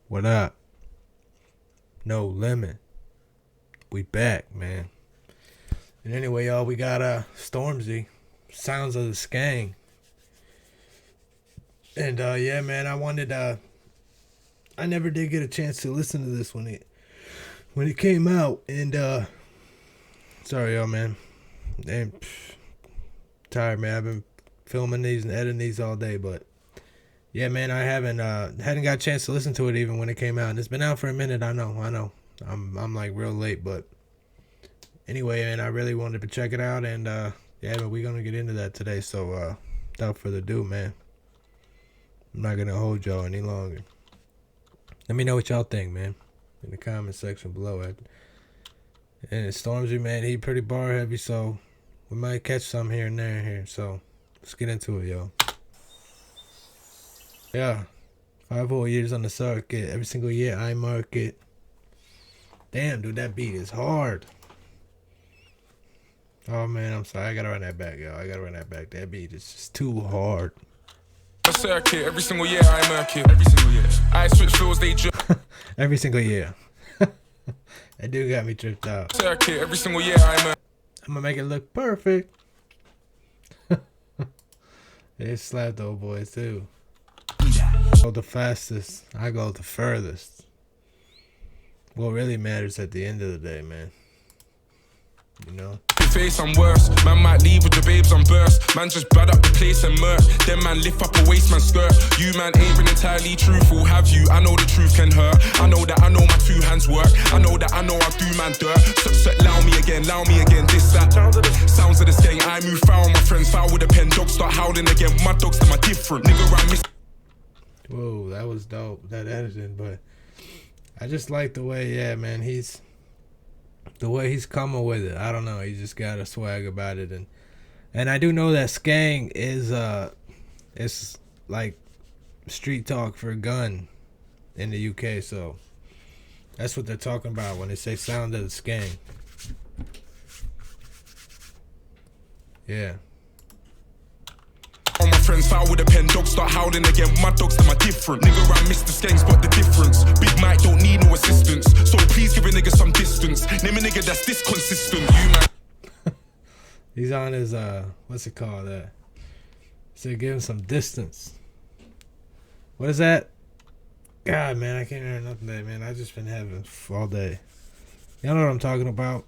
What up? No Limit. We back, man. And anyway, y'all, we got Stormzy, Sounds of the Skeng. And yeah, man, I never did get a chance to listen to this when it came out. And sorry, y'all, man. I'm tired, man. I've been filming these and editing these all day, but yeah, man, I hadn't got a chance to listen to it even when it came out. And it's been out for a minute. I know. I'm like real late, but anyway, man, I really wanted to check it out, and yeah, but we're gonna get into that today. So without further ado, man, I'm not gonna hold y'all any longer. Let me know what y'all think, man, in the comment section below. And Stormzy, man, he pretty bar heavy, so we might catch some here and there here. So let's get into it, y'all. Yeah, 5 whole years on the circuit. Every single year I mark it. Damn, dude, that beat is hard. Oh, man, I'm sorry. I gotta run that back, y'all. That beat is just too hard. Circuit, every single year I mark it. Every single year. I switch floors, they every single year. That dude got me tripped out. Circuit, every single year I mark. I'm gonna make it look perfect. They slapped old boys, too. Go the fastest. I go the furthest. What really matters at the end of the day, man. You know? Face I'm worse. Man might leave with the babes on burst. Man just bad up the place and murk. Then man lift up a waist man skirt. You man ain't been entirely truthful, have you? I know the truth can hurt. I know that I know my 2 hands work. I know that I know I do man dirt. Allow me again, this, that. Sounds of the Skeng. I move foul, my friends foul with a pen. Dogs start howling again. My dogs them are different. Nigga around me. Whoa, that was dope, that editing, but I just like the way, yeah, man, the way he's coming with it. I don't know, he just got a swag about it, and I do know that Skeng is it's like street talk for gun in the UK, so that's what they're talking about when they say sound of the Skeng. Yeah. All my friends foul with a pen, dogs start howling again. My dogs them are different. Nigga around Mr. Skeng spot the difference. Big Mike don't need no assistance, so please give a nigga some distance. Name a nigga that's this consistent. You man. He's on his what's it called? So give him some distance. What is that? God, man, I can't hear nothing today, man. I just been having all day. Y'all know what I'm talking about?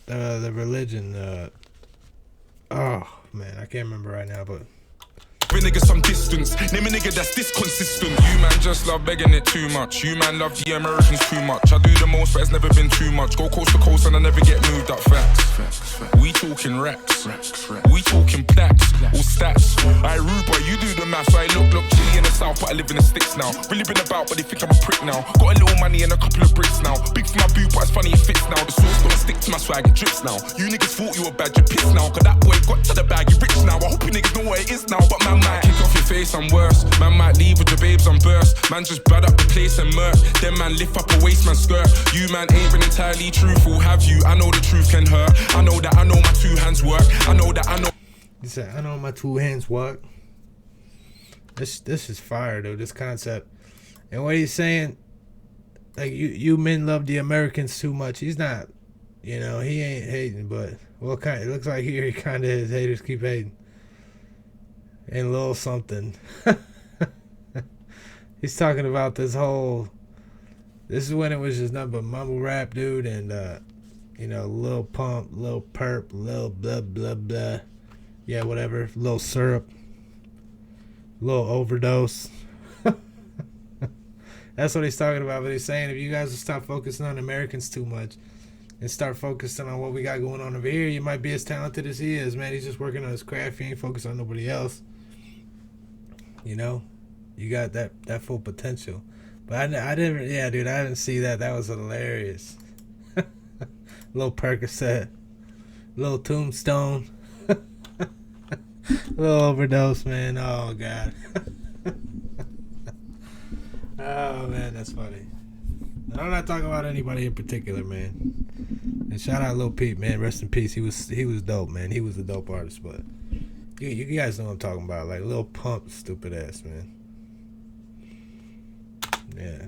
The religion. Oh man, I can't remember right now, but give a nigga some distance. Name a nigga that's this consistent. You man just love begging it too much. You man love the Americans too much. I do the most, but it's never been too much. Go coast to coast and I never get moved up. Facts. We talking racks. We talking plaques. All stats. I rude, but you do the maths. I look chilly in the south, but I live in the sticks now. Really been about, but they think I'm a prick now. Got a little money and a couple of bricks now. Big for my boot, but it's funny it fits now. The sauce gonna stick to my swag, it drips now. You niggas thought you were bad, you're pissed now. Cause that boy got to the bag, you rich now. I hope you niggas know what it is now, but man might kick off your face, I'm worse. Man might leave with the babes on burst. Man just bad up the place and murk. Then man lift up a waist man skirt. You man ain't been entirely truthful, have you? I know the truth can hurt. I know that I know my 2 hands work. I know that I know. He said, I know my 2 hands work. This is fire, though, this concept. And what he's saying, like, you men love the Americans too much. He's not, you know, he ain't hating, but it looks like here he kind of his haters keep hating. And a little something. He's talking about this is when it was just nothing but mumble rap, dude, and you know, Lil Pump, Lil Perp, Lil blah blah blah, yeah, whatever, Lil Syrup, Lil Overdose. That's what he's talking about. But he's saying if you guys will stop focusing on Americans too much and start focusing on what we got going on over here, you might be as talented as he is, man. He's just working on his craft. He ain't focused on nobody else. You know, you got that full potential. But I didn't, yeah, dude, I didn't see that. That was hilarious. Little Percocet, little Tombstone, little Overdose, man. Oh God. Oh man, that's funny. And I'm not talking about anybody in particular, man. And shout out Lil Peep, man. Rest in peace. He was dope, man. He was a dope artist, but you guys know what I'm talking about. Like Lil Pump, stupid ass, man. Yeah.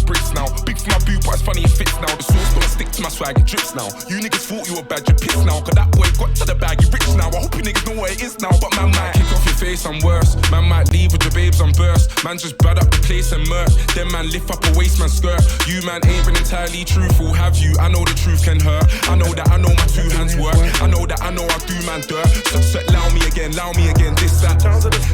Bricks now, big for my boot, but it's funny it fits now. The sauce don't stick to my swag, it drips now. You niggas thought you were bad, you pissed now. Cause that boy got to the bag, he rich now. I hope you niggas know what it is now, but man might kick off your face, I'm worse. Man might leave with your babes, I'm burst. Man just bad up the place and murk. Then man lift up a waist, man skirt. You man ain't been entirely truthful, have you? I know the truth can hurt. I know that I know my two hands work. I know that I know I do man dirt. So allow me again, this, that.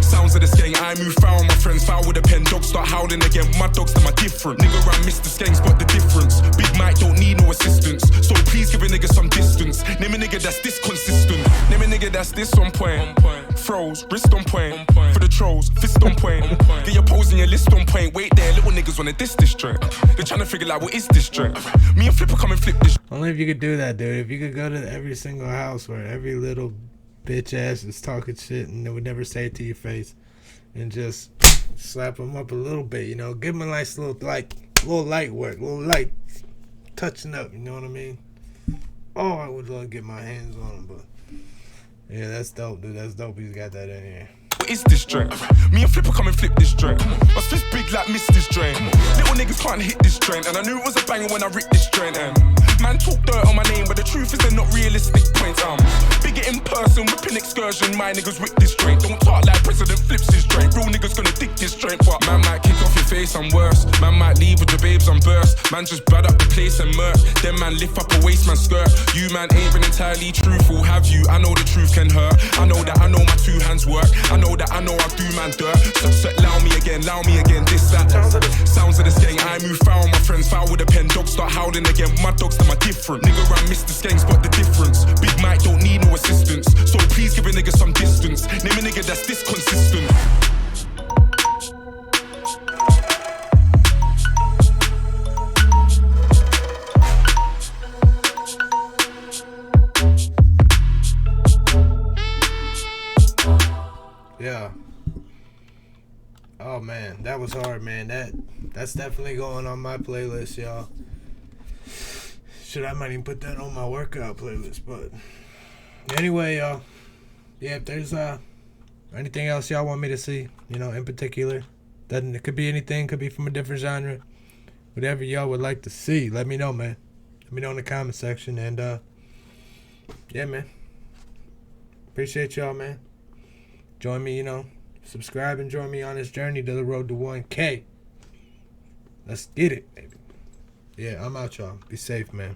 Sounds of the skeng, I move foul, my friends foul with a pen. Dogs start howling again, my dogs them are different. Nigga around Mr. Skeng spot the difference. Big Mike don't need no assistance, so please give a nigga some distance. Name a nigga that's this consistent. Name a nigga that's this on point. Froze, wrist on point. For the trolls, fist on point. Get your pose and your list on point. Wait there, little niggas wanna diss this joint. They're trying to figure out what is this joint. Me and Flipper come and flip this. Only if you could do that, dude. If you could go to every single house where every little bitch ass is talking shit and they would never say it to your face, and just slap them up a little bit, you know, give them a nice little light work, little light touching up, you know what I mean? Oh, I would love to get my hands on them, but yeah, that's dope, dude. That's dope. He's got that in here. What is this joint? Me and Flipper come and flip this joint. My fist big like miss this joint. Little niggas can't hit this joint, and I knew it was a banger when I ripped this joint. Man talk dirt on my name, but the truth is they're not realistic points. Bigger in person, whipping excursion. My niggas whip this joint. Don't talk like President flips his joint. Real niggas gonna dig this joint, but man might kick off your face, I'm worse. Man might leave with your babes, I'm burst. Man just bad up the place and murk. Then man lift up a waist, man skirt. You man ain't been entirely truthful, have you? I know the truth can hurt. I know that I know my two hands work. I know that I know I do man dirt. So allow me again, this, that. Sounds of the skeng, I move foul, my friends foul with a pen. Dogs start howling again, my dogs them are different. Nigga around Mr. Skeng spot the difference. Big Mike don't need no assistance, so please give a nigga some distance. Name a nigga that's this consistent. Yeah. Oh man, that was hard, man. That's definitely going on my playlist, y'all. Shit, I might even put that on my workout playlist. But anyway, y'all. Yeah, if there's anything else y'all want me to see, you know, in particular, then it could be anything, could be from a different genre. Whatever y'all would like to see, let me know, man. Let me know in the comment section. And yeah, man. Appreciate y'all, man. Join me, you know, subscribe and join me on this journey to the road to 1K. Let's get it, baby. Yeah, I'm out, y'all. Be safe, man.